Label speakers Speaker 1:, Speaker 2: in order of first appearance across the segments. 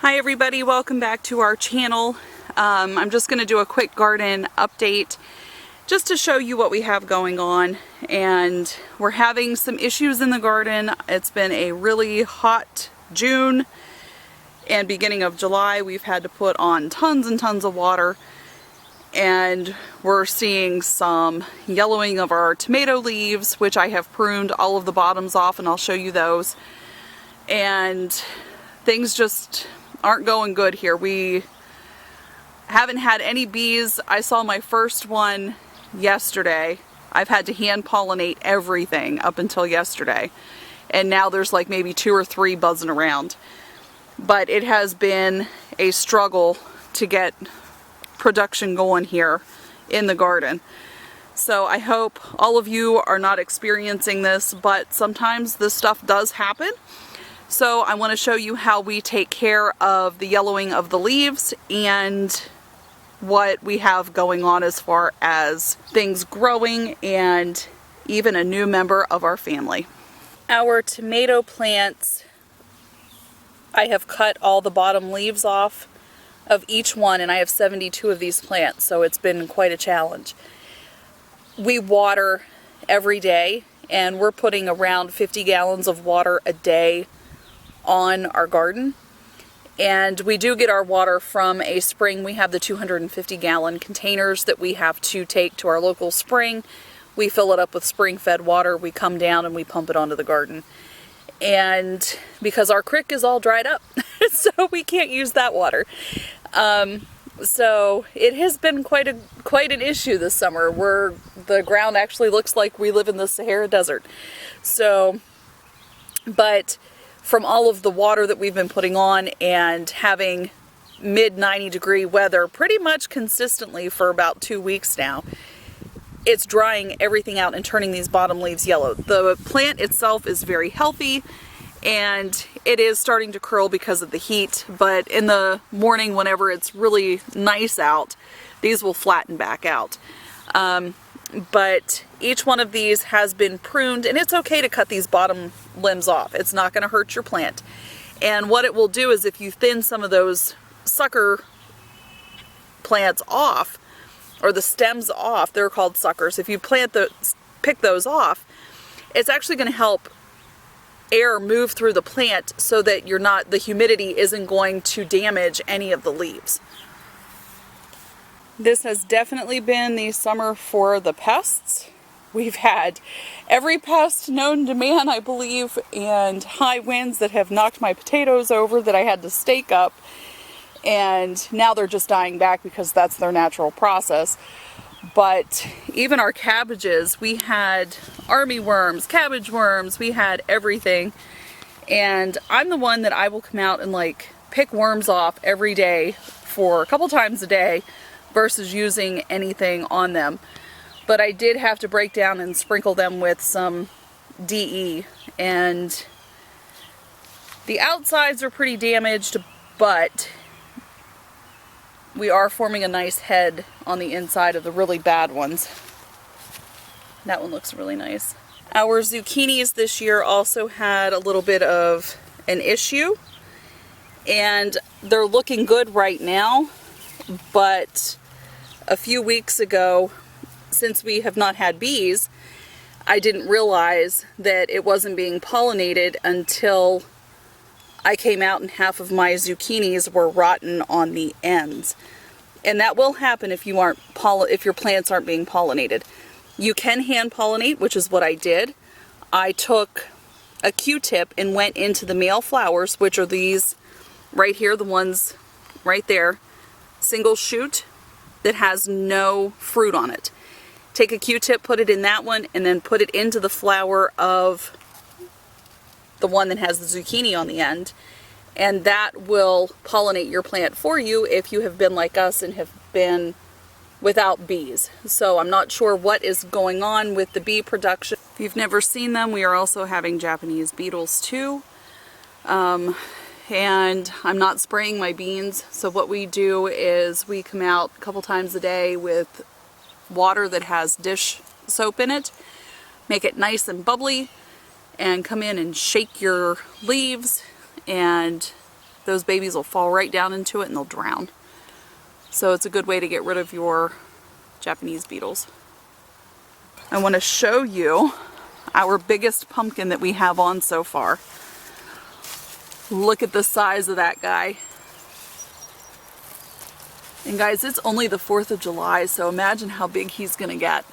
Speaker 1: Hi everybody, welcome back to our channel. I'm just going to do a quick garden update just to show you what we have going on. And we're having some issues in the garden. It's been a really hot June and beginning of July. We've had to put on tons and tons of water, and we're seeing some yellowing of our tomato leaves, which I have pruned all of the bottoms off, and I'll show you those. And things just aren't going good here. We haven't had any bees. I saw my first one yesterday. I've had to hand pollinate everything up until yesterday, and now there's like maybe 2 or 3 buzzing around. But it has been a struggle to get production going here in the garden. So I hope all of you are not experiencing this, but sometimes this stuff does happen. So I want to show you how we take care of the yellowing of the leaves and what we have going on as far as things growing and even a new member of our family. Our tomato plants, I have cut all the bottom leaves off of each one, and I have 72 of these plants, so it's been quite a challenge. We water every day, and we're putting around 50 gallons of water a day on our garden. And we do get our water from a spring. We have the 250-gallon containers that we have to take to our local spring. We fill it up with spring-fed water. We come down and we pump it onto the garden. And because our creek is all dried up, so we can't use that water. So it has been quite an issue this summer, where the ground actually looks like we live in the Sahara Desert. So, but from all of the water that we've been putting on and having mid 90-degree weather pretty much consistently for about 2 weeks now, it's drying everything out and turning these bottom leaves yellow. The plant itself is very healthy, and it is starting to curl because of the heat, but in the morning whenever it's really nice out, these will flatten back out. But each one of these has been pruned, and it's okay to cut these bottom limbs off. It's not going to hurt your plant. And what it will do is, if you thin some of those sucker plants off, or the stems off, they're called suckers. If you pick those off, it's actually going to help air move through the plant so that the humidity isn't going to damage any of the leaves. This has definitely been the summer for the pests. We've had every pest known to man, I believe, and high winds that have knocked my potatoes over that I had to stake up. And now they're just dying back because that's their natural process. But even our cabbages, we had army worms, cabbage worms, we had everything. And I'm the one that I will come out and like pick worms off every day for a couple times a day versus using anything on them. But I did have to break down and sprinkle them with some DE, and the outsides are pretty damaged, but we are forming a nice head on the inside of the really bad ones. That one looks really nice. Our zucchinis this year also had a little bit of an issue, and they're looking good right now, but a few weeks ago, since we have not had bees, I didn't realize that it wasn't being pollinated until I came out and half of my zucchinis were rotten on the ends. And that will happen if your plants aren't being pollinated. You can hand pollinate, which is what I did. I took a Q-tip and went into the male flowers, which are these right here, the ones right there, single shoot that has no fruit on it. Take a Q-tip, put it in that one, and then put it into the flower of the one that has the zucchini on the end, and that will pollinate your plant for you if you have been like us and have been without bees. So I'm not sure what is going on with the bee production. If you've never seen them, we are also having Japanese beetles too. And I'm not spraying my beans, so what we do is we come out a couple times a day with water that has dish soap in it, make it nice and bubbly, and come in and shake your leaves, and those babies will fall right down into it and they'll drown. So it's a good way to get rid of your Japanese beetles. I want to show you our biggest pumpkin that we have on so far. Look at the size of that guy. And guys, it's only the 4th of July, so imagine how big he's going to get.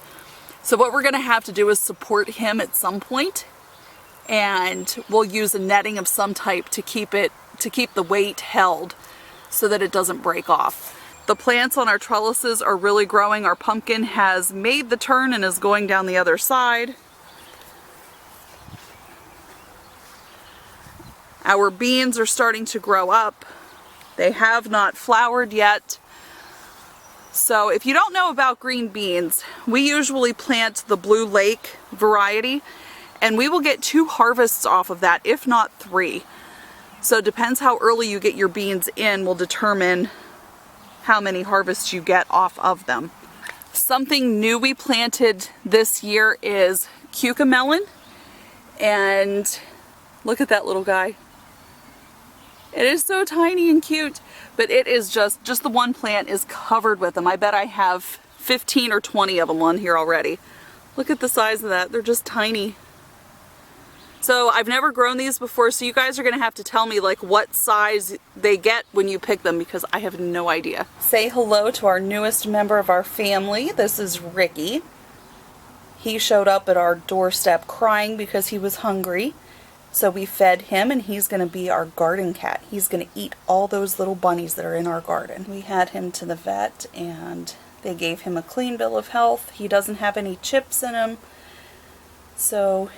Speaker 1: So what we're going to have to do is support him at some point, and we'll use a netting of some type to keep the weight held so that it doesn't break off. The plants on our trellises are really growing. Our pumpkin has made the turn and is going down the other side. Our beans are starting to grow up. They have not flowered yet. So if you don't know about green beans, we usually plant the Blue Lake variety, and we will get 2 harvests off of that, if not 3. So it depends how early you get your beans in will determine how many harvests you get off of them. Something new we planted this year is cucamelon, and look at that little guy. It is so tiny and cute, but it is just the one plant is covered with them. I bet I have 15 or 20 of them on here already. Look at the size of that. They're just tiny. So I've never grown these before, so you guys are going to have to tell me like what size they get when you pick them, because I have no idea. Say hello to our newest member of our family. This is Ricky. He showed up at our doorstep crying because he was hungry. So we fed him, and he's going to be our garden cat. He's going to eat all those little bunnies that are in our garden. We had him to the vet, and they gave him a clean bill of health. He doesn't have any chips in him, so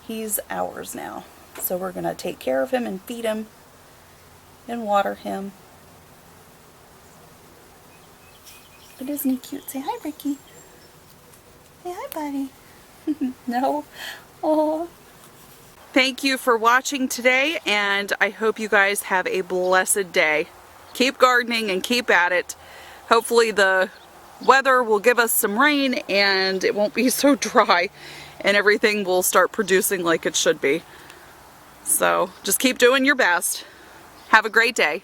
Speaker 1: he's ours now. So we're going to take care of him and feed him and water him. But isn't he cute? Say hi, Ricky. Say hi, buddy. No? Oh. Thank you for watching today, and I hope you guys have a blessed day. Keep gardening and keep at it. Hopefully the weather will give us some rain and it won't be so dry, and everything will start producing like it should be. So just keep doing your best. Have a great day.